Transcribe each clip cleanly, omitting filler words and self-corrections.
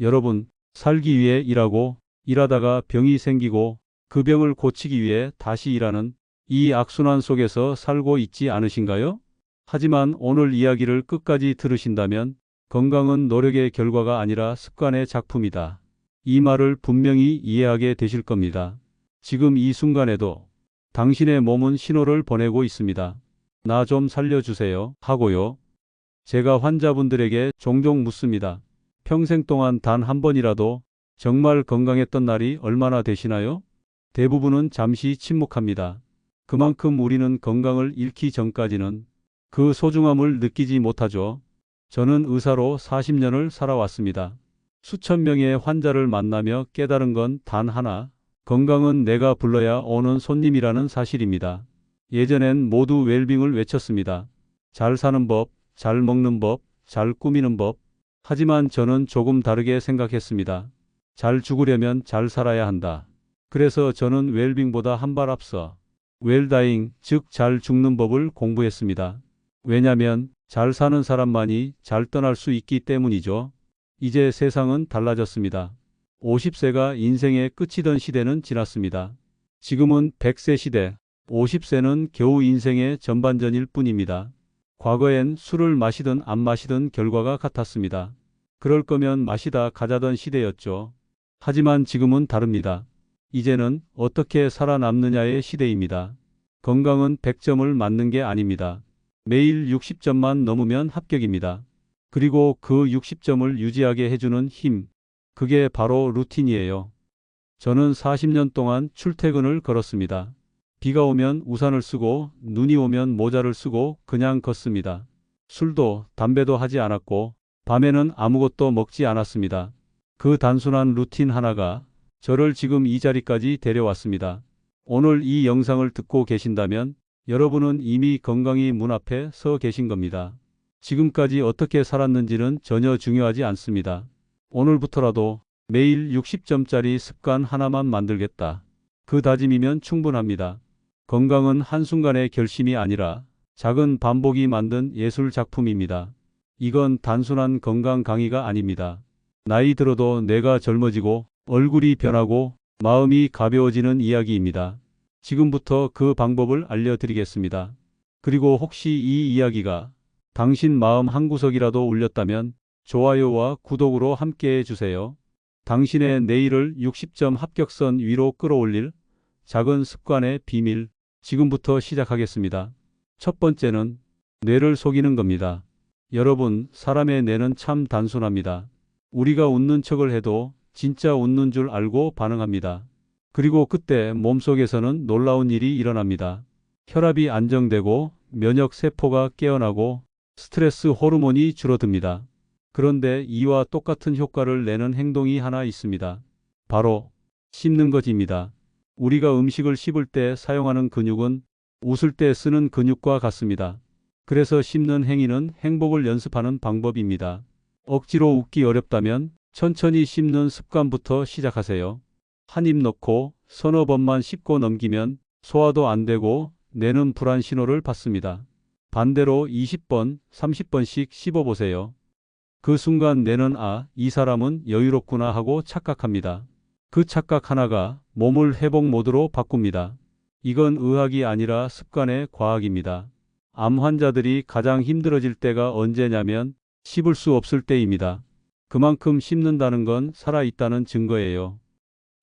여러분, 살기 위해 일하고 일하다가 병이 생기고 그 병을 고치기 위해 다시 일하는 이 악순환 속에서 살고 있지 않으신가요? 하지만 오늘 이야기를 끝까지 들으신다면 건강은 노력의 결과가 아니라 습관의 작품이다. 이 말을 분명히 이해하게 되실 겁니다. 지금 이 순간에도 당신의 몸은 신호를 보내고 있습니다. 나 좀 살려주세요 하고요. 제가 환자분들에게 종종 묻습니다. 평생 동안 단 한 번이라도 정말 건강했던 날이 얼마나 되시나요? 대부분은 잠시 침묵합니다. 그만큼 우리는 건강을 잃기 전까지는 그 소중함을 느끼지 못하죠. 저는 의사로 40년을 살아왔습니다. 수천 명의 환자를 만나며 깨달은 건 단 하나, 건강은 내가 불러야 오는 손님이라는 사실입니다. 예전엔 모두 웰빙을 외쳤습니다. 잘 사는 법, 잘 먹는 법, 잘 꾸미는 법. 하지만 저는 조금 다르게 생각했습니다. 잘 죽으려면 잘 살아야 한다. 그래서 저는 웰빙보다 한 발 앞서 웰다잉, 즉 잘 죽는 법을 공부했습니다. 왜냐면 잘 사는 사람만이 잘 떠날 수 있기 때문이죠. 이제 세상은 달라졌습니다. 50세가 인생의 끝이던 시대는 지났습니다. 지금은 100세 시대, 50세는 겨우 인생의 전반전일 뿐입니다. 과거엔 술을 마시든 안 마시든 결과가 같았습니다. 그럴 거면 마시다 가자던 시대였죠. 하지만 지금은 다릅니다. 이제는 어떻게 살아남느냐의 시대입니다. 건강은 100점을 맞는 게 아닙니다. 매일 60점만 넘으면 합격입니다. 그리고 그 60점을 유지하게 해주는 힘, 그게 바로 루틴이에요. 저는 40년 동안 출퇴근을 걸었습니다. 비가 오면 우산을 쓰고 눈이 오면 모자를 쓰고 그냥 걷습니다. 술도 담배도 하지 않았고 밤에는 아무것도 먹지 않았습니다. 그 단순한 루틴 하나가 저를 지금 이 자리까지 데려왔습니다. 오늘 이 영상을 듣고 계신다면 여러분은 이미 건강히 문 앞에 서 계신 겁니다. 지금까지 어떻게 살았는지는 전혀 중요하지 않습니다. 오늘부터라도 매일 60점짜리 습관 하나만 만들겠다. 그 다짐이면 충분합니다. 건강은 한순간의 결심이 아니라 작은 반복이 만든 예술 작품입니다. 이건 단순한 건강 강의가 아닙니다. 나이 들어도 뇌가 젊어지고 얼굴이 변하고 마음이 가벼워지는 이야기입니다. 지금부터 그 방법을 알려드리겠습니다. 그리고 혹시 이 이야기가 당신 마음 한구석이라도 울렸다면 좋아요와 구독으로 함께해 주세요. 당신의 내일을 60점 합격선 위로 끌어올릴 작은 습관의 비밀, 지금부터 시작하겠습니다. 첫 번째는 뇌를 속이는 겁니다. 여러분, 사람의 뇌는 참 단순합니다. 우리가 웃는 척을 해도 진짜 웃는 줄 알고 반응합니다. 그리고 그때 몸속에서는 놀라운 일이 일어납니다. 혈압이 안정되고 면역 세포가 깨어나고 스트레스 호르몬이 줄어듭니다. 그런데 이와 똑같은 효과를 내는 행동이 하나 있습니다. 바로 씹는 것입니다. 우리가 음식을 씹을 때 사용하는 근육은 웃을 때 쓰는 근육과 같습니다. 그래서 씹는 행위는 행복을 연습하는 방법입니다. 억지로 웃기 어렵다면 천천히 씹는 습관부터 시작하세요. 한 입 넣고 서너 번만 씹고 넘기면 소화도 안 되고 뇌는 불안 신호를 받습니다. 반대로 20번, 30번씩 씹어보세요. 그 순간 뇌는 이 사람은 여유롭구나 하고 착각합니다. 그 착각 하나가 몸을 회복 모드로 바꿉니다. 이건 의학이 아니라 습관의 과학입니다. 암 환자들이 가장 힘들어질 때가 언제냐면 씹을 수 없을 때입니다. 그만큼 씹는다는 건 살아있다는 증거예요.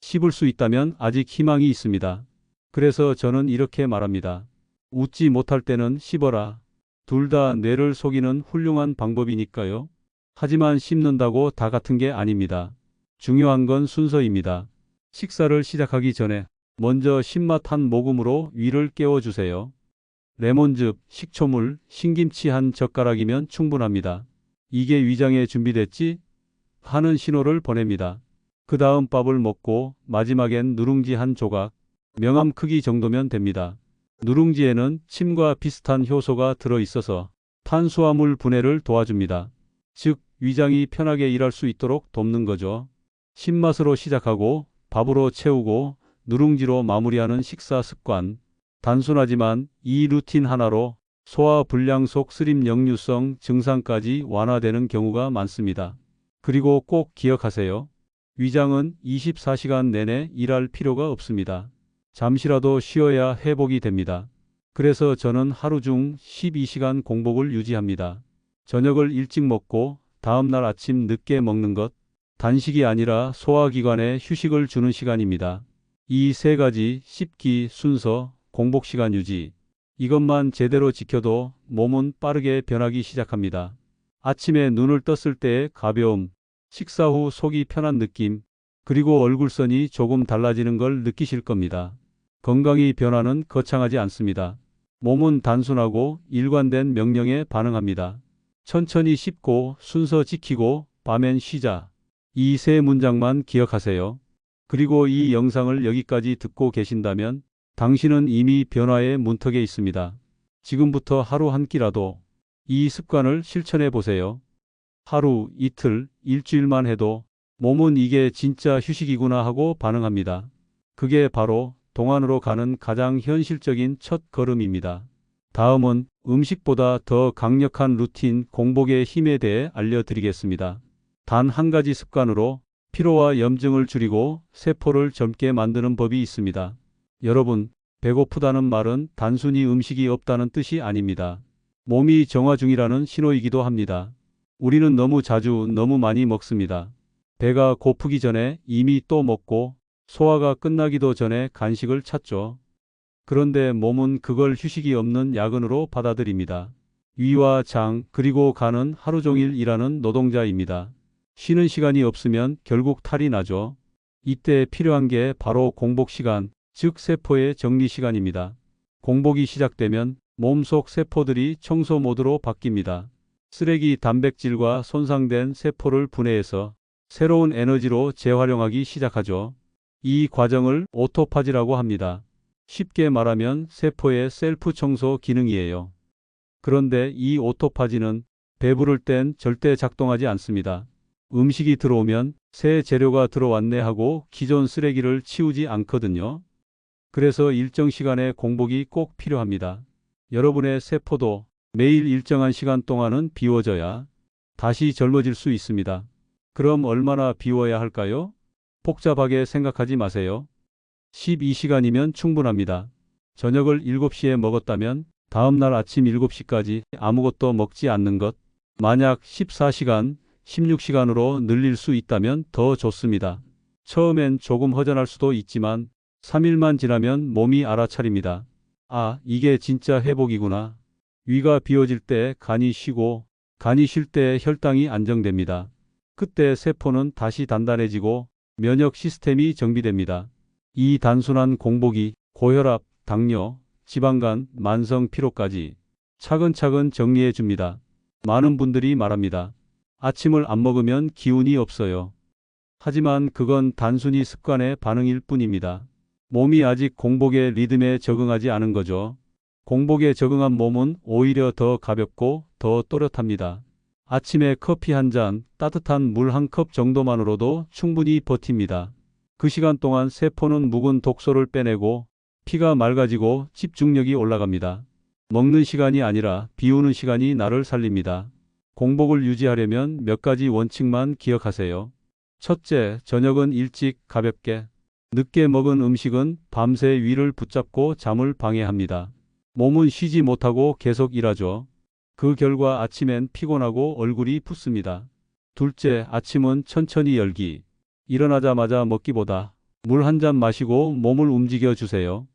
씹을 수 있다면 아직 희망이 있습니다. 그래서 저는 이렇게 말합니다. 웃지 못할 때는 씹어라. 둘 다 뇌를 속이는 훌륭한 방법이니까요. 하지만 씹는다고 다 같은 게 아닙니다. 중요한 건 순서입니다. 식사를 시작하기 전에 먼저 신맛 한 모금으로 위를 깨워주세요. 레몬즙, 식초물, 신김치 한 젓가락이면 충분합니다. 이게 위장에 준비됐지? 하는 신호를 보냅니다. 그 다음 밥을 먹고 마지막엔 누룽지 한 조각, 명암 크기 정도면 됩니다. 누룽지에는 침과 비슷한 효소가 들어있어서 탄수화물 분해를 도와줍니다. 즉, 위장이 편하게 일할 수 있도록 돕는 거죠. 신맛으로 시작하고 밥으로 채우고 누룽지로 마무리하는 식사 습관. 단순하지만 이 루틴 하나로 소화 불량 속 쓰림 역류성 증상까지 완화되는 경우가 많습니다. 그리고 꼭 기억하세요. 위장은 24시간 내내 일할 필요가 없습니다. 잠시라도 쉬어야 회복이 됩니다. 그래서 저는 하루 중 12시간 공복을 유지합니다. 저녁을 일찍 먹고 다음날 아침 늦게 먹는 것, 단식이 아니라 소화기관에 휴식을 주는 시간입니다. 이 세 가지 씹기, 순서, 공복 시간 유지. 이것만 제대로 지켜도 몸은 빠르게 변하기 시작합니다. 아침에 눈을 떴을 때의 가벼움, 식사 후 속이 편한 느낌, 그리고 얼굴선이 조금 달라지는 걸 느끼실 겁니다. 건강이 변화는 거창하지 않습니다. 몸은 단순하고 일관된 명령에 반응합니다. 천천히 씹고 순서 지키고 밤엔 쉬자. 이 세 문장만 기억하세요. 그리고 이 영상을 여기까지 듣고 계신다면 당신은 이미 변화의 문턱에 있습니다. 지금부터 하루 한 끼라도 이 습관을 실천해 보세요. 하루, 이틀, 일주일만 해도 몸은 이게 진짜 휴식이구나 하고 반응합니다. 그게 바로 동안으로 가는 가장 현실적인 첫 걸음입니다. 다음은 음식보다 더 강력한 루틴 공복의 힘에 대해 알려드리겠습니다. 단 한 가지 습관으로 피로와 염증을 줄이고 세포를 젊게 만드는 법이 있습니다. 여러분, 배고프다는 말은 단순히 음식이 없다는 뜻이 아닙니다. 몸이 정화 중이라는 신호이기도 합니다. 우리는 너무 자주 너무 많이 먹습니다. 배가 고프기 전에 이미 또 먹고 소화가 끝나기도 전에 간식을 찾죠. 그런데 몸은 그걸 휴식이 없는 야근으로 받아들입니다. 위와 장 그리고 간은 하루 종일 일하는 노동자입니다. 쉬는 시간이 없으면 결국 탈이 나죠. 이때 필요한 게 바로 공복 시간, 즉 세포의 정리 시간입니다. 공복이 시작되면 몸속 세포들이 청소 모드로 바뀝니다. 쓰레기 단백질과 손상된 세포를 분해해서 새로운 에너지로 재활용하기 시작하죠. 이 과정을 오토파지라고 합니다. 쉽게 말하면 세포의 셀프 청소 기능이에요. 그런데 이 오토파지는 배부를 땐 절대 작동하지 않습니다. 음식이 들어오면 새 재료가 들어왔네 하고 기존 쓰레기를 치우지 않거든요. 그래서 일정 시간의 공복이 꼭 필요합니다. 여러분의 세포도 매일 일정한 시간 동안은 비워져야 다시 젊어질 수 있습니다. 그럼 얼마나 비워야 할까요? 복잡하게 생각하지 마세요. 12시간이면 충분합니다. 저녁을 7시에 먹었다면 다음날 아침 7시까지 아무것도 먹지 않는 것. 만약 14시간, 16시간으로 늘릴 수 있다면 더 좋습니다. 처음엔 조금 허전할 수도 있지만 3일만 지나면 몸이 알아차립니다. 아, 이게 진짜 회복이구나. 위가 비워질 때 간이 쉬고 간이 쉴 때 혈당이 안정됩니다. 그때 세포는 다시 단단해지고 면역 시스템이 정비됩니다. 이 단순한 공복이 고혈압, 당뇨, 지방간, 만성 피로까지 차근차근 정리해 줍니다. 많은 분들이 말합니다. 아침을 안 먹으면 기운이 없어요. 하지만 그건 단순히 습관의 반응일 뿐입니다. 몸이 아직 공복의 리듬에 적응하지 않은 거죠. 공복에 적응한 몸은 오히려 더 가볍고 더 또렷합니다. 아침에 커피 한 잔, 따뜻한 물 한 컵 정도만으로도 충분히 버팁니다. 그 시간 동안 세포는 묵은 독소를 빼내고 피가 맑아지고 집중력이 올라갑니다. 먹는 시간이 아니라 비우는 시간이 나를 살립니다. 공복을 유지하려면 몇 가지 원칙만 기억하세요. 첫째, 저녁은 일찍 가볍게. 늦게 먹은 음식은 밤새 위를 붙잡고 잠을 방해합니다. 몸은 쉬지 못하고 계속 일하죠. 그 결과 아침엔 피곤하고 얼굴이 붓습니다. 둘째, 아침은 천천히 열기. 일어나자마자 먹기보다 물 한 잔 마시고 몸을 움직여 주세요.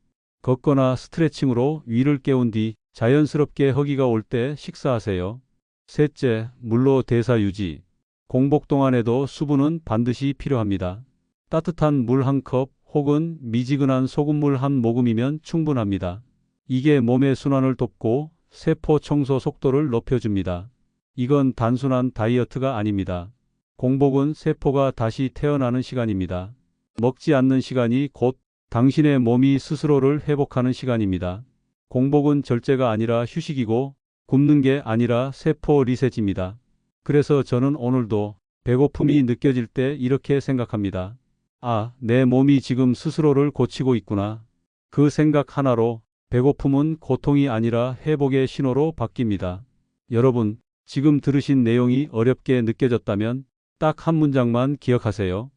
걷거나 스트레칭으로 위를 깨운 뒤 자연스럽게 허기가 올 때 식사하세요. 셋째, 물로 대사 유지. 공복 동안에도 수분은 반드시 필요합니다. 따뜻한 물 한 컵 혹은 미지근한 소금물 한 모금이면 충분합니다. 이게 몸의 순환을 돕고 세포 청소 속도를 높여줍니다. 이건 단순한 다이어트가 아닙니다. 공복은 세포가 다시 태어나는 시간입니다. 먹지 않는 시간이 곧 당신의 몸이 스스로를 회복하는 시간입니다. 공복은 절제가 아니라 휴식이고 굶는 게 아니라 세포 리셋입니다. 그래서 저는 오늘도 배고픔이 느껴질 때 이렇게 생각합니다. 아, 내 몸이 지금 스스로를 고치고 있구나. 그 생각 하나로 배고픔은 고통이 아니라 회복의 신호로 바뀝니다. 여러분, 지금 들으신 내용이 어렵게 느껴졌다면 딱 한 문장만 기억하세요.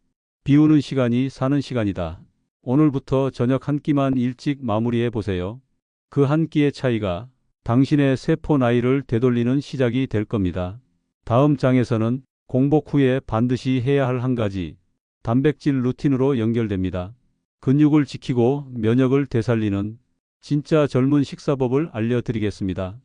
비우는 시간이 사는 시간이다. 오늘부터 저녁 한 끼만 일찍 마무리해 보세요. 그 한 끼의 차이가 당신의 세포 나이를 되돌리는 시작이 될 겁니다. 다음 장에서는 공복 후에 반드시 해야 할 한 가지, 단백질 루틴으로 연결됩니다. 근육을 지키고 면역을 되살리는 진짜 젊은 식사법을 알려드리겠습니다.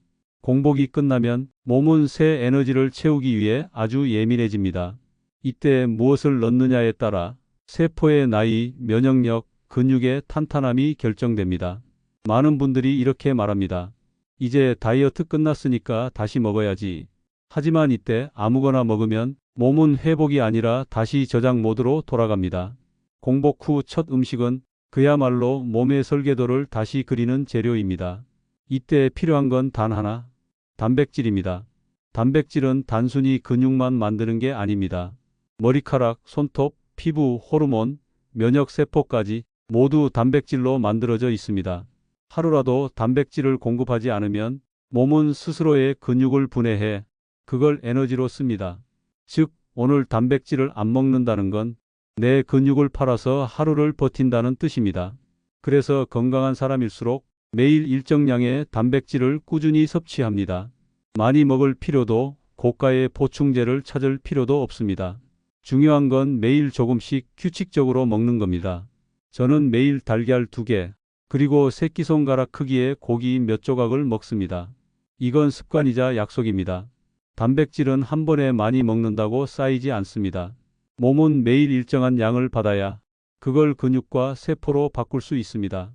공복이 끝나면 몸은 새 에너지를 채우기 위해 아주 예민해집니다. 이때 무엇을 넣느냐에 따라 세포의 나이, 면역력, 근육의 탄탄함이 결정됩니다. 많은 분들이 이렇게 말합니다. 이제 다이어트 끝났으니까 다시 먹어야지. 하지만 이때 아무거나 먹으면 몸은 회복이 아니라 다시 저장 모드로 돌아갑니다. 공복 후 첫 음식은 그야말로 몸의 설계도를 다시 그리는 재료입니다. 이때 필요한 건 단 하나, 단백질입니다. 단백질은 단순히 근육만 만드는 게 아닙니다. 머리카락, 손톱, 피부, 호르몬, 면역 세포까지 모두 단백질로 만들어져 있습니다. 하루라도 단백질을 공급하지 않으면 몸은 스스로의 근육을 분해해 그걸 에너지로 씁니다. 즉, 오늘 단백질을 안 먹는다는 건 내 근육을 팔아서 하루를 버틴다는 뜻입니다. 그래서 건강한 사람일수록 매일 일정량의 단백질을 꾸준히 섭취합니다. 많이 먹을 필요도 고가의 보충제를 찾을 필요도 없습니다. 중요한 건 매일 조금씩 규칙적으로 먹는 겁니다. 저는 매일 달걀 2개, 그리고 새끼손가락 크기의 고기 몇 조각을 먹습니다. 이건 습관이자 약속입니다. 단백질은 한 번에 많이 먹는다고 쌓이지 않습니다. 몸은 매일 일정한 양을 받아야 그걸 근육과 세포로 바꿀 수 있습니다.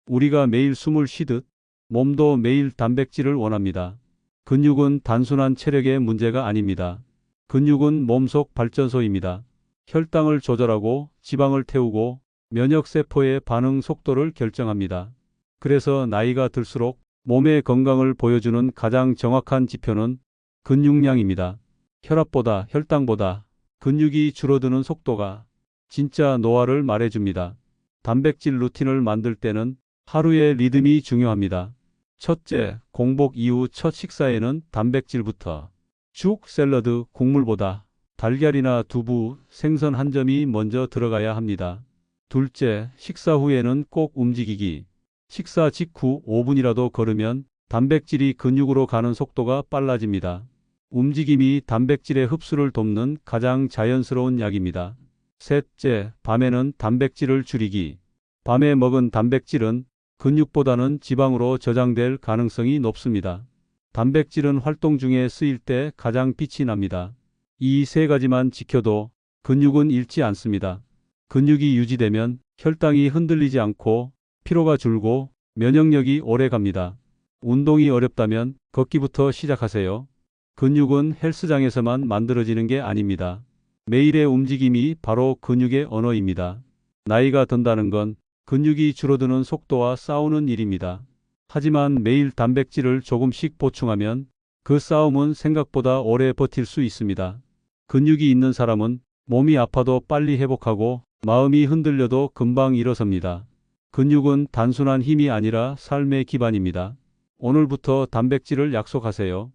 우리가 매일 숨을 쉬듯 몸도 매일 단백질을 원합니다. 근육은 단순한 체력의 문제가 아닙니다. 근육은 몸속 발전소입니다. 혈당을 조절하고 지방을 태우고 면역세포의 반응 속도를 결정합니다. 그래서 나이가 들수록 몸의 건강을 보여주는 가장 정확한 지표는 근육량입니다. 혈압보다 혈당보다 근육이 줄어드는 속도가 진짜 노화를 말해줍니다. 단백질 루틴을 만들 때는 하루의 리듬이 중요합니다. 첫째, 공복 이후 첫 식사에는 단백질부터 죽, 샐러드, 국물보다 달걀이나 두부, 생선 한 점이 먼저 들어가야 합니다. 둘째, 식사 후에는 꼭 움직이기. 식사 직후 5분이라도 걸으면 단백질이 근육으로 가는 속도가 빨라집니다. 움직임이 단백질의 흡수를 돕는 가장 자연스러운 약입니다. 셋째, 밤에는 단백질을 줄이기. 밤에 먹은 단백질은 근육보다는 지방으로 저장될 가능성이 높습니다. 단백질은 활동 중에 쓰일 때 가장 빛이 납니다. 이 세 가지만 지켜도 근육은 잃지 않습니다. 근육이 유지되면 혈당이 흔들리지 않고 피로가 줄고 면역력이 오래 갑니다. 운동이 어렵다면 걷기부터 시작하세요. 근육은 헬스장에서만 만들어지는 게 아닙니다. 매일의 움직임이 바로 근육의 언어입니다. 나이가 든다는 건 근육이 줄어드는 속도와 싸우는 일입니다. 하지만 매일 단백질을 조금씩 보충하면 그 싸움은 생각보다 오래 버틸 수 있습니다. 근육이 있는 사람은 몸이 아파도 빨리 회복하고 마음이 흔들려도 금방 일어섭니다. 근육은 단순한 힘이 아니라 삶의 기반입니다. 오늘부터 단백질을 약속하세요.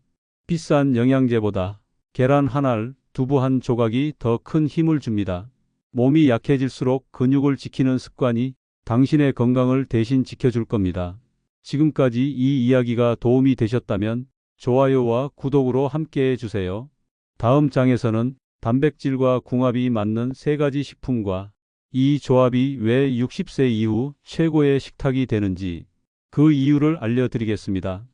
비싼 영양제보다 계란 한 알, 두부 한 조각이 더 큰 힘을 줍니다. 몸이 약해질수록 근육을 지키는 습관이 당신의 건강을 대신 지켜줄 겁니다. 지금까지 이 이야기가 도움이 되셨다면 좋아요와 구독으로 함께해 주세요. 다음 장에서는 단백질과 궁합이 맞는 3가지 식품과 이 조합이 왜 60세 이후 최고의 식탁이 되는지 그 이유를 알려드리겠습니다.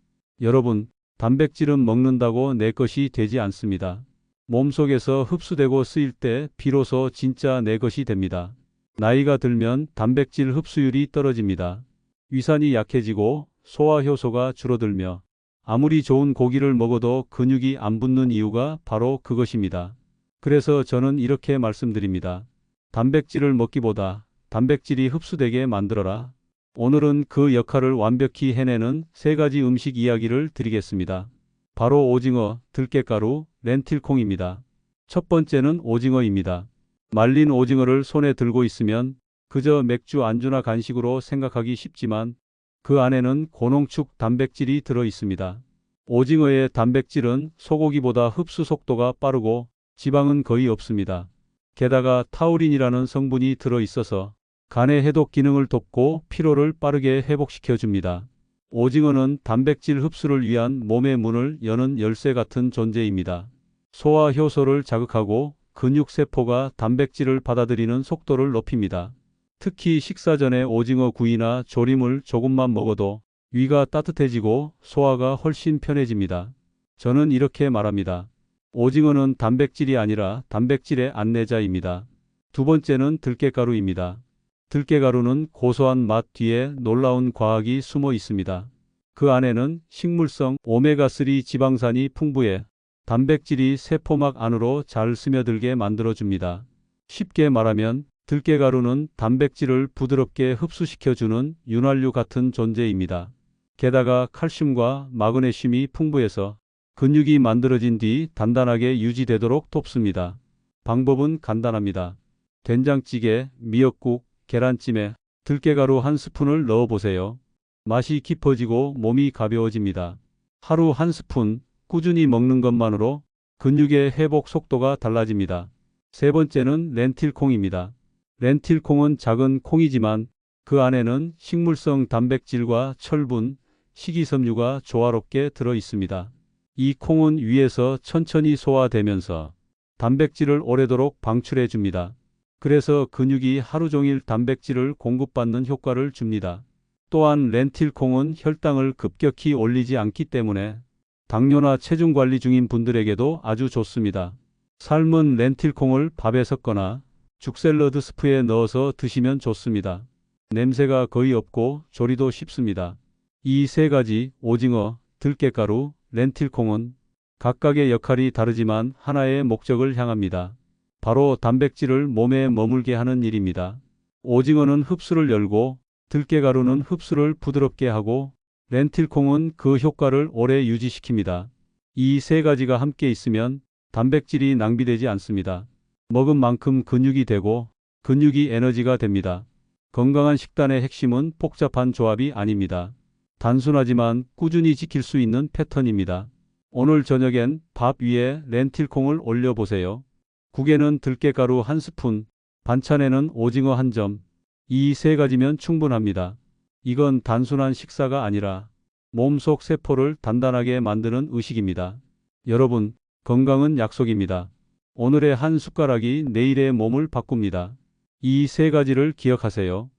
여러분, 단백질은 먹는다고 내 것이 되지 않습니다. 몸속에서 흡수되고 쓰일 때 비로소 진짜 내 것이 됩니다. 나이가 들면 단백질 흡수율이 떨어집니다. 위산이 약해지고 소화 효소가 줄어들며 아무리 좋은 고기를 먹어도 근육이 안 붙는 이유가 바로 그것입니다. 그래서 저는 이렇게 말씀드립니다. 단백질을 먹기보다 단백질이 흡수되게 만들어라. 오늘은 그 역할을 완벽히 해내는 3가지 음식 이야기를 드리겠습니다. 바로 오징어, 들깨가루, 렌틸콩입니다. 첫 번째는 오징어입니다. 말린 오징어를 손에 들고 있으면 그저 맥주 안주나 간식으로 생각하기 쉽지만 그 안에는 고농축 단백질이 들어 있습니다. 오징어의 단백질은 소고기보다 흡수 속도가 빠르고 지방은 거의 없습니다. 게다가 타우린이라는 성분이 들어있어서 간의 해독 기능을 돕고 피로를 빠르게 회복시켜 줍니다. 오징어는 단백질 흡수를 위한 몸의 문을 여는 열쇠 같은 존재입니다. 소화 효소를 자극하고 근육세포가 단백질을 받아들이는 속도를 높입니다. 특히 식사 전에 오징어 구이나 조림을 조금만 먹어도 위가 따뜻해지고 소화가 훨씬 편해집니다. 저는 이렇게 말합니다. 오징어는 단백질이 아니라 단백질의 안내자입니다. 두 번째는 들깨가루입니다. 들깨가루는 고소한 맛 뒤에 놀라운 과학이 숨어 있습니다. 그 안에는 식물성 오메가3 지방산이 풍부해 단백질이 세포막 안으로 잘 스며들게 만들어줍니다. 쉽게 말하면 들깨가루는 단백질을 부드럽게 흡수시켜주는 윤활유 같은 존재입니다. 게다가 칼슘과 마그네슘이 풍부해서 근육이 만들어진 뒤 단단하게 유지되도록 돕습니다. 방법은 간단합니다. 된장찌개, 미역국, 계란찜에 들깨가루 한 스푼을 넣어보세요. 맛이 깊어지고 몸이 가벼워집니다. 하루 한 스푼 꾸준히 먹는 것만으로 근육의 회복 속도가 달라집니다. 세 번째는 렌틸콩입니다. 렌틸콩은 작은 콩이지만 그 안에는 식물성 단백질과 철분, 식이섬유가 조화롭게 들어 있습니다. 이 콩은 위에서 천천히 소화되면서 단백질을 오래도록 방출해 줍니다. 그래서 근육이 하루 종일 단백질을 공급받는 효과를 줍니다. 또한 렌틸콩은 혈당을 급격히 올리지 않기 때문에 당뇨나 체중 관리 중인 분들에게도 아주 좋습니다. 삶은 렌틸콩을 밥에 섞거나 죽 샐러드 스프에 넣어서 드시면 좋습니다. 냄새가 거의 없고 조리도 쉽습니다. 이 세 가지 오징어, 들깨가루, 렌틸콩은 각각의 역할이 다르지만 하나의 목적을 향합니다. 바로 단백질을 몸에 머물게 하는 일입니다. 오징어는 흡수를 열고 들깨가루는 흡수를 부드럽게 하고 렌틸콩은 그 효과를 오래 유지시킵니다. 이 세 가지가 함께 있으면 단백질이 낭비되지 않습니다. 먹은 만큼 근육이 되고 근육이 에너지가 됩니다. 건강한 식단의 핵심은 복잡한 조합이 아닙니다. 단순하지만 꾸준히 지킬 수 있는 패턴입니다. 오늘 저녁엔 밥 위에 렌틸콩을 올려보세요. 국에는 들깨가루 한 스푼, 반찬에는 오징어 한 점. 이 세 가지면 충분합니다. 이건 단순한 식사가 아니라 몸속 세포를 단단하게 만드는 의식입니다. 여러분, 건강은 약속입니다. 오늘의 한 숟가락이 내일의 몸을 바꿉니다. 이 세 가지를 기억하세요.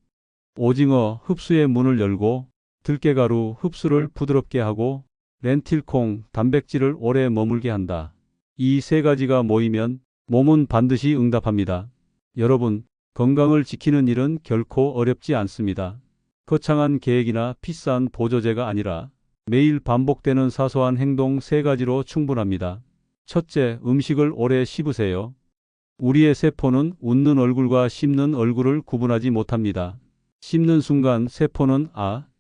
오징어 흡수의 문을 열고 들깨가루 흡수를 부드럽게 하고 렌틸콩 단백질을 오래 머물게 한다. 이 세 가지가 모이면 몸은 반드시 응답합니다. 여러분, 건강을 지키는 일은 결코 어렵지 않습니다. 거창한 계획이나 비싼 보조제가 아니라 매일 반복되는 사소한 행동 세 가지로 충분합니다. 첫째, 음식을 오래 씹으세요. 우리의 세포는 웃는 얼굴과 씹는 얼굴을 구분하지 못합니다. 씹는 순간 세포는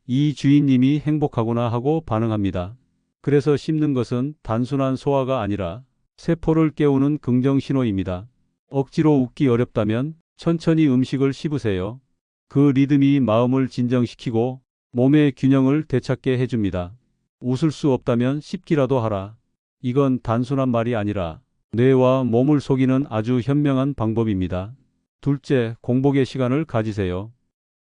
이 주인님이 행복하구나 하고 반응합니다. 그래서 씹는 것은 단순한 소화가 아니라 세포를 깨우는 긍정 신호입니다. 억지로 웃기 어렵다면 천천히 음식을 씹으세요. 그 리듬이 마음을 진정시키고 몸의 균형을 되찾게 해줍니다. 웃을 수 없다면 씹기라도 하라. 이건 단순한 말이 아니라 뇌와 몸을 속이는 아주 현명한 방법입니다. 둘째, 공복의 시간을 가지세요.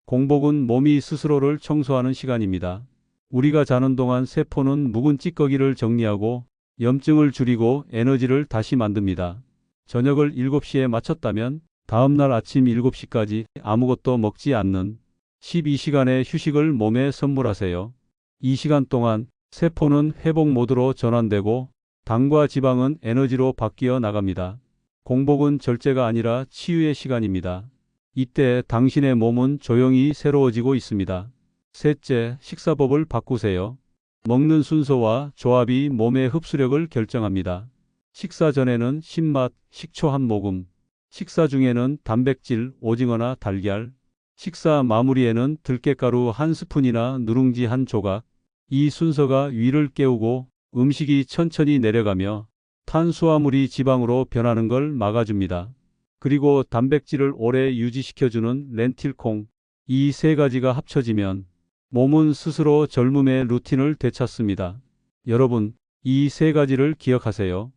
공복은 몸이 스스로를 청소하는 시간입니다. 우리가 자는 동안 세포는 묵은 찌꺼기를 정리하고 염증을 줄이고 에너지를 다시 만듭니다. 저녁을 7시에 마쳤다면 다음날 아침 7시까지 아무것도 먹지 않는 12시간의 휴식을 몸에 선물하세요. 이 시간 동안 세포는 회복 모드로 전환되고 당과 지방은 에너지로 바뀌어 나갑니다. 공복은 절제가 아니라 치유의 시간입니다. 이때 당신의 몸은 조용히 새로워지고 있습니다. 셋째, 식사법을 바꾸세요. 먹는 순서와 조합이 몸의 흡수력을 결정합니다. 식사 전에는 신맛, 식초 한 모금, 식사 중에는 단백질, 오징어나 달걀, 식사 마무리에는 들깨가루 한 스푼이나 누룽지 한 조각. 이 순서가 위를 깨우고 음식이 천천히 내려가며 탄수화물이 지방으로 변하는 걸 막아줍니다. 그리고 단백질을 오래 유지시켜주는 렌틸콩. 이 세 가지가 합쳐지면 몸은 스스로 젊음의 루틴을 되찾습니다. 여러분, 이 세 가지를 기억하세요.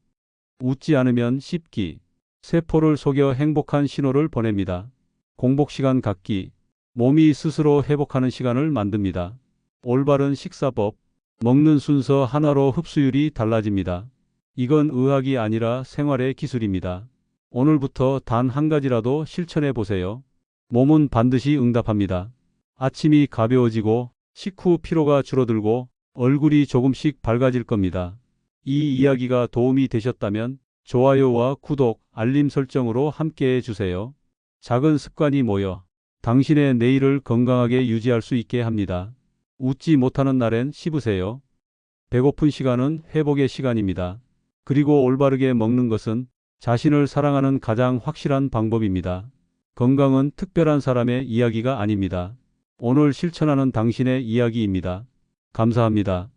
웃지 않으면 씹기. 세포를 속여 행복한 신호를 보냅니다. 공복 시간 갖기. 몸이 스스로 회복하는 시간을 만듭니다. 올바른 식사법. 먹는 순서 하나로 흡수율이 달라집니다. 이건 의학이 아니라 생활의 기술입니다. 오늘부터 단 한 가지라도 실천해 보세요. 몸은 반드시 응답합니다. 아침이 가벼워지고 식후 피로가 줄어들고 얼굴이 조금씩 밝아질 겁니다. 이 이야기가 도움이 되셨다면 좋아요와 구독, 알림 설정으로 함께해 주세요. 작은 습관이 모여 당신의 내일을 건강하게 유지할 수 있게 합니다. 웃지 못하는 날엔 씹으세요. 배고픈 시간은 회복의 시간입니다. 그리고 올바르게 먹는 것은 자신을 사랑하는 가장 확실한 방법입니다. 건강은 특별한 사람의 이야기가 아닙니다. 오늘 실천하는 당신의 이야기입니다. 감사합니다.